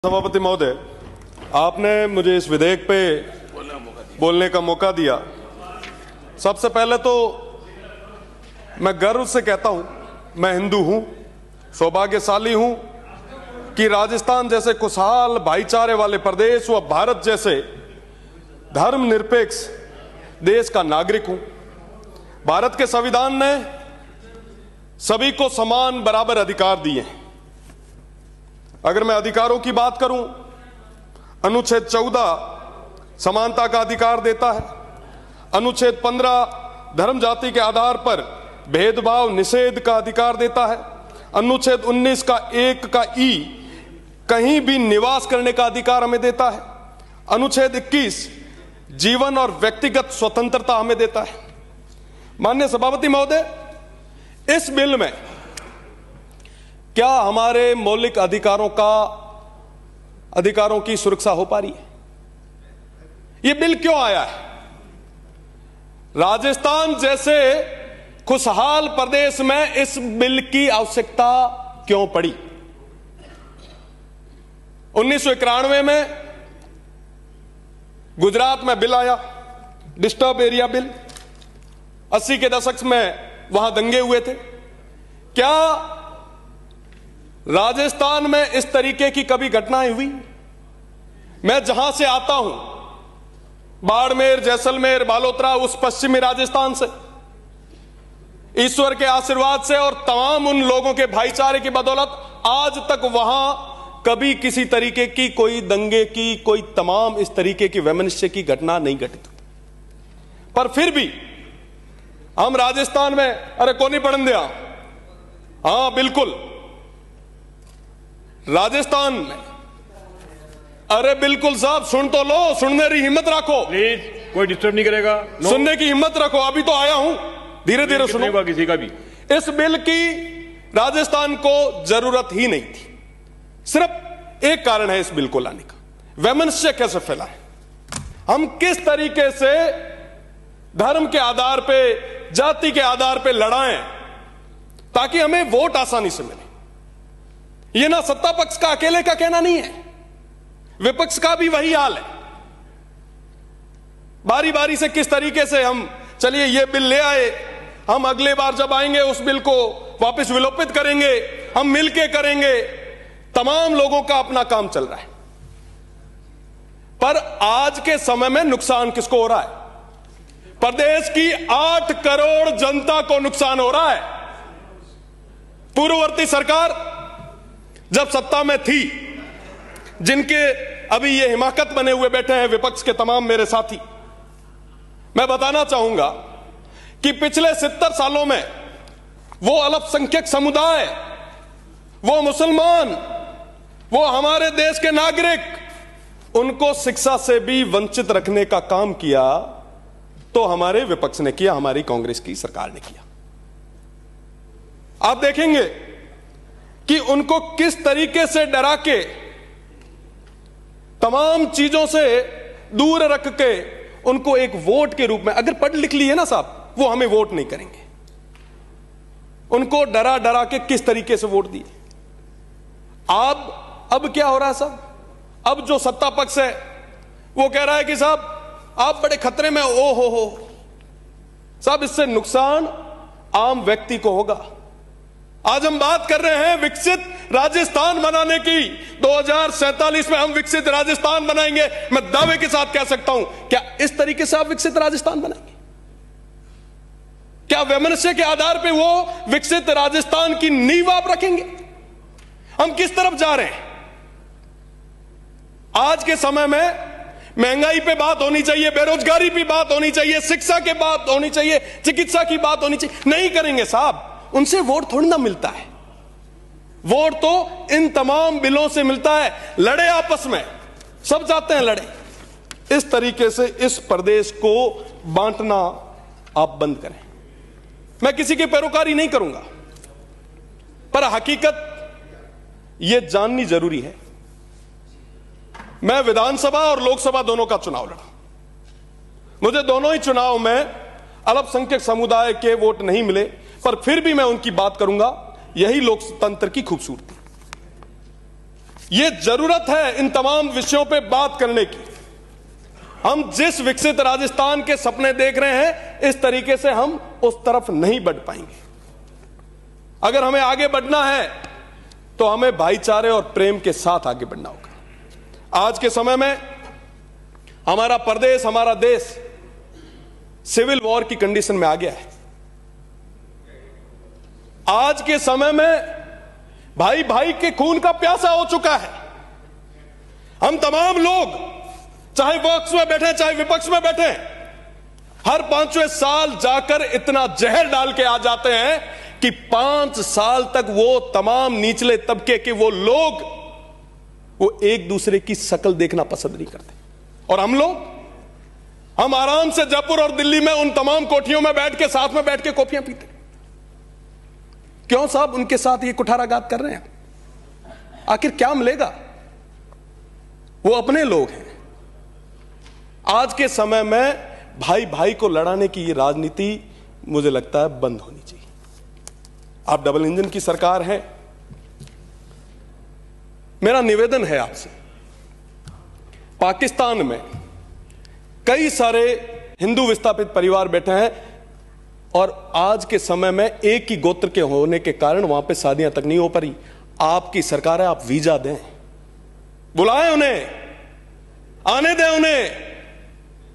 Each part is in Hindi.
सभापति महोदय, आपने मुझे इस विधेयक पे बोलने का मौका दिया। सबसे पहले तो मैं गर्व से कहता हूं, मैं हिंदू हूं, सौभाग्यशाली हूं कि राजस्थान जैसे खुशहाल भाईचारे वाले प्रदेश व भारत जैसे धर्मनिरपेक्ष देश का नागरिक हूं। भारत के संविधान ने सभी को समान बराबर अधिकार दिए हैं। अगर मैं अधिकारों की बात करूं, अनुच्छेद 14 समानता का अधिकार देता है, अनुच्छेद 15 धर्म जाति के आधार पर भेदभाव निषेध का अधिकार देता है, अनुच्छेद 19 का 1 का ई कहीं भी निवास करने का अधिकार हमें देता है, अनुच्छेद 21 जीवन और व्यक्तिगत स्वतंत्रता हमें देता है। माननीय सभापति महोदय, इस बिल में क्या हमारे मौलिक अधिकारों की सुरक्षा हो पा रही है? यह बिल क्यों आया है? राजस्थान जैसे खुशहाल प्रदेश में इस बिल की आवश्यकता क्यों पड़ी? 1991 में गुजरात में बिल आया, डिस्टर्ब एरिया बिल। 80 के दशक में वहां दंगे हुए थे। क्या राजस्थान में इस तरीके की कभी घटनाएं हुई? मैं जहां से आता हूं, बाड़मेर, जैसलमेर, बालोतरा, उस पश्चिमी राजस्थान से, ईश्वर के आशीर्वाद से और तमाम उन लोगों के भाईचारे की बदौलत आज तक वहां कभी किसी तरीके की कोई दंगे की, कोई तमाम इस तरीके की वैमनस्य की घटना नहीं घटित। पर फिर भी हम राजस्थान में, अरे कौन नहीं पढ़न दिया, हां बिल्कुल राजस्थान में, अरे बिल्कुल साहब सुन तो लो, सुनने की हिम्मत रखो प्लीज, कोई डिस्टर्ब नहीं करेगा। सुनने की हिम्मत रखो, अभी तो आया हूं, धीरे धीरे सुनो। किसी का भी इस बिल की राजस्थान को जरूरत ही नहीं थी। सिर्फ एक कारण है इस बिल को लाने का, वैमनस्य कैसे फैला है, हम किस तरीके से धर्म के आधार पे, जाति के आधार पे लड़ाएं ताकि हमें वोट आसानी से मिले। यह ना सत्ता पक्ष का अकेले का कहना नहीं है, विपक्ष का भी वही हाल है। बारी बारी से किस तरीके से हम, चलिए ये बिल ले आए, हम अगले बार जब आएंगे उस बिल को वापस विलोपित करेंगे, हम मिलके करेंगे। तमाम लोगों का अपना काम चल रहा है, पर आज के समय में नुकसान किसको हो रहा है? प्रदेश की 8 करोड़ जनता को नुकसान हो रहा है। पूर्ववर्ती सरकार जब सत्ता में थी, जिनके अभी ये हिमाकत बने हुए बैठे हैं विपक्ष के तमाम मेरे साथी, मैं बताना चाहूंगा कि पिछले 70 सालों में वो अल्पसंख्यक समुदाय, वो मुसलमान, वो हमारे देश के नागरिक, उनको शिक्षा से भी वंचित रखने का काम किया तो हमारे विपक्ष ने किया, हमारी कांग्रेस की सरकार ने किया। आप देखेंगे कि उनको किस तरीके से डरा के, तमाम चीजों से दूर रख के, उनको एक वोट के रूप में, अगर पढ़ लिख लिए ना साहब, वो हमें वोट नहीं करेंगे, उनको डरा डरा के किस तरीके से वोट दिए। अब क्या हो रहा है साहब? अब जो सत्ता पक्ष है वो कह रहा है कि साहब आप बड़े खतरे में, ओ हो साहब, इससे नुकसान आम व्यक्ति को होगा। आज हम बात कर रहे हैं विकसित राजस्थान बनाने की, 2047 में हम विकसित राजस्थान बनाएंगे। मैं दावे के साथ कह सकता हूं, क्या इस तरीके से आप विकसित राजस्थान बनाएंगे? क्या वैमनस्य के आधार पर वो विकसित राजस्थान की नींव आप रखेंगे? हम किस तरफ जा रहे हैं? आज के समय में महंगाई पे बात होनी चाहिए, बेरोजगारी पे बात होनी चाहिए, शिक्षा के बात होनी चाहिए, चिकित्सा की बात होनी चाहिए। नहीं करेंगे साहब, उनसे वोट थोड़ी ना मिलता है। वोट तो इन तमाम बिलों से मिलता है। लड़े आपस में, सब चाहते हैं लड़े। इस तरीके से इस प्रदेश को बांटना आप बंद करें। मैं किसी की पैरोकारी नहीं करूंगा, पर हकीकत यह जाननी जरूरी है। मैं विधानसभा और लोकसभा दोनों का चुनाव लड़ा, मुझे दोनों ही चुनाव में अल्पसंख्यक समुदाय के वोट नहीं मिले, पर फिर भी मैं उनकी बात करूंगा। यही लोकतंत्र की खूबसूरती। ये जरूरत है इन तमाम विषयों पे बात करने की। हम जिस विकसित राजस्थान के सपने देख रहे हैं, इस तरीके से हम उस तरफ नहीं बढ़ पाएंगे। अगर हमें आगे बढ़ना है तो हमें भाईचारे और प्रेम के साथ आगे बढ़ना होगा। आज के समय में हमारा प्रदेश, हमारा देश सिविल वॉर की कंडीशन में आ गया है। आज के समय में भाई भाई के खून का प्यासा हो चुका है। हम तमाम लोग, चाहे पक्ष में बैठे चाहे विपक्ष में बैठे, हर 5वें साल जाकर इतना जहर डाल के आ जाते हैं कि 5 साल तक वो तमाम निचले तबके के वो लोग वो एक दूसरे की शक्ल देखना पसंद नहीं करते। और हम आराम से जयपुर और दिल्ली में उन तमाम कोठियों में बैठ के, साथ में बैठ के कॉफियां पीते। क्यों साहब उनके साथ ये कुठाराघात कर रहे हैं? आखिर क्या मिलेगा? वो अपने लोग हैं। आज के समय में भाई भाई को लड़ाने की ये राजनीति मुझे लगता है बंद होनी चाहिए। आप डबल इंजन की सरकार है। मेरा निवेदन है आपसे, पाकिस्तान में कई सारे हिंदू विस्थापित परिवार बैठे हैं और आज के समय में एक ही गोत्र के होने के कारण वहां पे शादियां तक नहीं हो पारी। आपकी सरकार है, आप वीजा दें, बुलाएं उन्हें, आने दें उन्हें,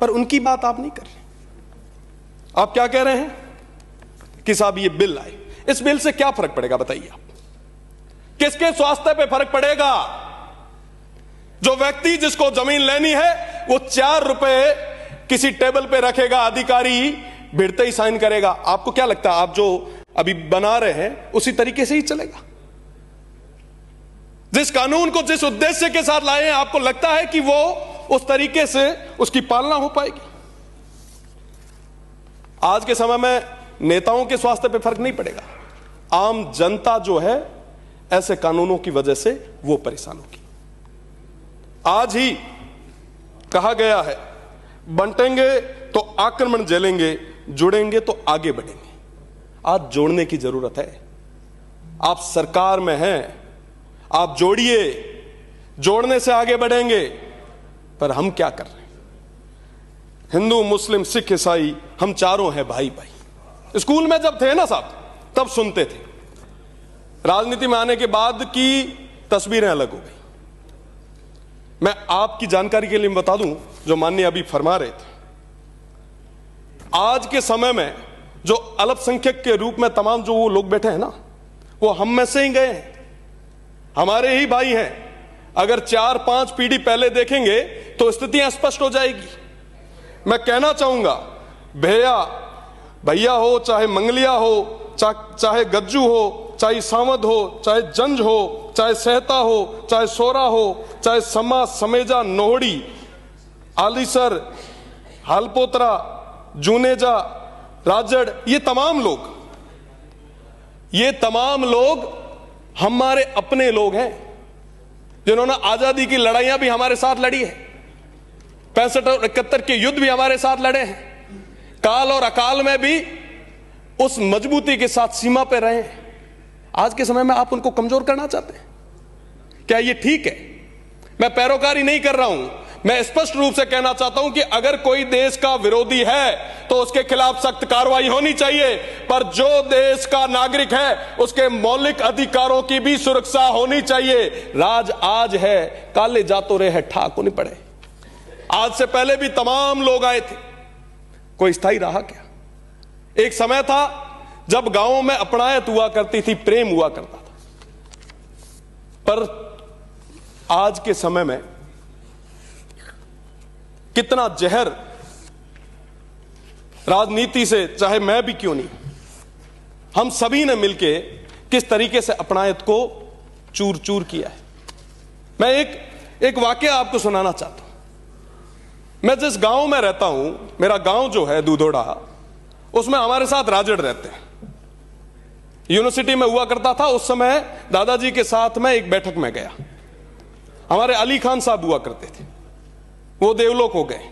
पर उनकी बात आप नहीं कर रहे। आप क्या कह रहे हैं कि साहब ये बिल आए, इस बिल से क्या फर्क पड़ेगा बताइए आप? किसके स्वास्थ्य पे फर्क पड़ेगा? जो व्यक्ति जिसको जमीन लेनी है वो 4 रुपए किसी टेबल पे रखेगा, अधिकारी भिड़ते ही साइन करेगा। आपको क्या लगता है आप जो अभी बना रहे हैं उसी तरीके से ही चलेगा? जिस कानून को जिस उद्देश्य के साथ लाए हैं, आपको लगता है कि वो उस तरीके से उसकी पालना हो पाएगी? आज के समय में नेताओं के स्वास्थ्य पे फर्क नहीं पड़ेगा। आम जनता जो है ऐसे कानूनों की वजह से वो परेशान होगी। आज ही कहा गया है, बंटेंगे तो आक्रमण झेलेंगे, जुड़ेंगे तो आगे बढ़ेंगे। आज जोड़ने की जरूरत है। आप सरकार में हैं, आप जोड़िए, जोड़ने से आगे बढ़ेंगे। पर हम क्या कर रहे हैं? हिंदू, मुस्लिम, सिख, ईसाई, हम चारों हैं भाई भाई। स्कूल में जब थे ना साहब, तब सुनते थे। राजनीति में आने के बाद की तस्वीरें अलग हो गई। मैं आपकी जानकारी के लिए बता दूं, जो माननीय अभी फरमा रहे थे, आज के समय में जो अल्पसंख्यक के रूप में तमाम जो वो लोग बैठे हैं ना, वो हम में से ही गए हैं, हमारे ही भाई हैं। अगर 4-5 पीढ़ी पहले देखेंगे तो स्थितियां स्पष्ट हो जाएगी। मैं कहना चाहूंगा, भैया हो, चाहे मंगलिया हो, चाहे गज्जू हो, चाहे सावध हो, चाहे जंज हो, चाहे सहता हो, चाहे सोरा हो, चाहे समा, समेजा, नोहड़ी, आलीसर, हालपोतरा, जूनेजा, राजड़, ये तमाम लोग हमारे अपने लोग हैं, जिन्होंने आजादी की लड़ाइयां भी हमारे साथ लड़ी है। 65 और 71 के युद्ध भी हमारे साथ लड़े हैं। काल और अकाल में भी उस मजबूती के साथ सीमा पे रहे हैं। आज के समय में आप उनको कमजोर करना चाहते हैं? क्या ये ठीक है? मैं पैरोकारी नहीं कर रहा हूं। मैं स्पष्ट रूप से कहना चाहता हूं कि अगर कोई देश का विरोधी है तो उसके खिलाफ सख्त कार्रवाई होनी चाहिए, पर जो देश का नागरिक है उसके मौलिक अधिकारों की भी सुरक्षा होनी चाहिए। राज आज है, काले जातो रहे ठाक नहीं पड़े। आज से पहले भी तमाम लोग आए थे, कोई स्थायी रहा क्या? एक समय था जब गांवों में अपनायत हुआ करती थी, प्रेम हुआ करता था, पर आज के समय में कितना जहर राजनीति से, चाहे मैं भी क्यों नहीं, हम सभी ने मिलके किस तरीके से अपनायत को चूर चूर किया है। मैं एक वाकया आपको सुनाना चाहता हूं। मैं जिस गांव में रहता हूं, मेरा गांव जो है दूधोड़ा, उसमें हमारे साथ राजड़ रहते हैं। यूनिवर्सिटी में हुआ करता था उस समय। दादाजी के साथ में एक बैठक में गया। हमारे अली खान साहब हुआ करते थे, वो देवलोक हो गए।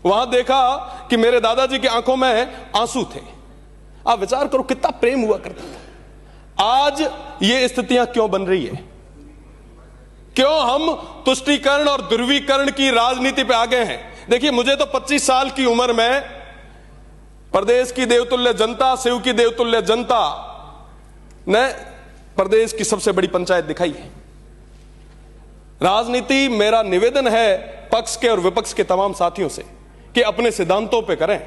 वहां देखा कि मेरे दादाजी की आंखों में आंसू थे। आप विचार करो कितना प्रेम हुआ करता था। आज ये स्थितियां क्यों बन रही है? क्यों हम तुष्टीकरण और ध्रुवीकरण की राजनीति पे आ गए हैं? देखिए, मुझे तो 25 साल की उम्र में प्रदेश की देवतुल्य जनता, शिव की देवतुल्य जनता ने प्रदेश की सबसे बड़ी पंचायत दिखाई है। राजनीति, मेरा निवेदन है पक्ष के और विपक्ष के तमाम साथियों से कि अपने सिद्धांतों पे करें।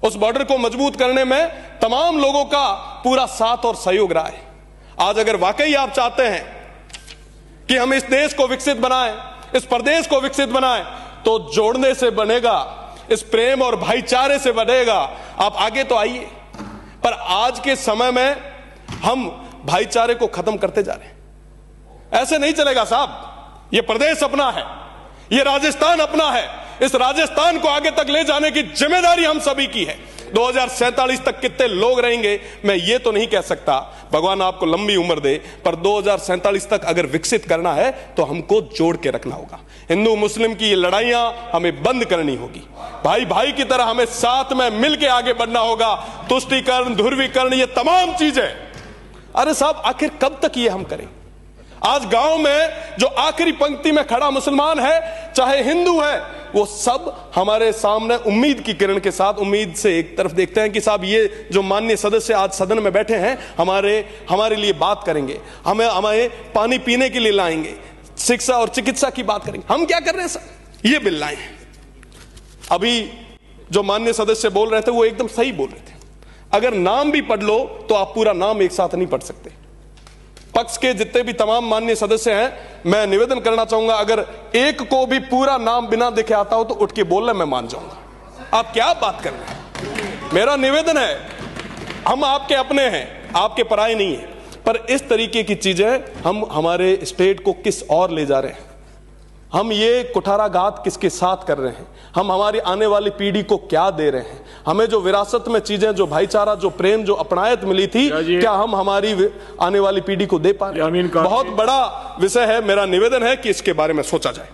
उस बॉर्डर को मजबूत करने में तमाम लोगों का पूरा साथ और सहयोग रहा है। आज अगर वाकई आप चाहते हैं कि हम इस देश को विकसित बनाएं, इस प्रदेश को विकसित बनाएं, तो जोड़ने से बनेगा, इस प्रेम और भाईचारे से बनेगा। आप आगे तो आइए, पर आज के समय में हम भाईचारे को खत्म करते जा रहे हैं। ऐसे नहीं चलेगा साहब। ये प्रदेश अपना है, ये राजस्थान अपना है। इस राजस्थान को आगे तक ले जाने की जिम्मेदारी हम सभी की है। 2047 तक कितने लोग रहेंगे मैं ये तो नहीं कह सकता, भगवान आपको लंबी उम्र दे, पर 2047 तक अगर विकसित करना है तो हमको जोड़ के रखना होगा। हिंदू मुस्लिम की ये लड़ाइयां हमें बंद करनी होगी। भाई भाई की तरह हमें साथ में मिलकर आगे बढ़ना होगा। तुष्टीकरण, ध्रुवीकरण, ये तमाम चीजें, अरे साहब आखिर कब तक ये हम करें? आज गांव में जो आखिरी पंक्ति में खड़ा मुसलमान है, चाहे हिंदू है, वो सब हमारे सामने उम्मीद की किरण के साथ, उम्मीद से एक तरफ देखते हैं कि साहब ये जो माननीय सदस्य आज सदन में बैठे हैं हमारे लिए बात करेंगे, हमें पानी पीने के लिए लाएंगे, शिक्षा और चिकित्सा की बात करेंगे। हम क्या कर रहे हैं सर? ये बिल लाए हैं। अभी जो माननीय सदस्य बोल रहे थे वो एकदम सही बोल रहे थे। अगर नाम भी पढ़ लो तो आप पूरा नाम एक साथ नहीं पढ़ सकते। पक्ष के जितने भी तमाम माननीय सदस्य हैं, मैं निवेदन करना चाहूंगा, अगर एक को भी पूरा नाम बिना देखे आता हो तो उठ के बोल रहे, मैं मान जाऊंगा। आप क्या बात कर रहे हैं? मेरा निवेदन है, हम आपके अपने हैं, आपके पराये नहीं है, पर इस तरीके की चीजें हम हमारे स्टेट को किस और ले जा रहे हैं? हम ये कुठाराघात किसके साथ कर रहे हैं? हम हमारी आने वाली पीढ़ी को क्या दे रहे हैं? हमें जो विरासत में चीजें, जो भाईचारा, जो प्रेम, जो अपनायत मिली थी, क्या हम हमारी आने वाली पीढ़ी को दे पा रहे हैं? बहुत बड़ा विषय है। मेरा निवेदन है कि इसके बारे में सोचा जाए।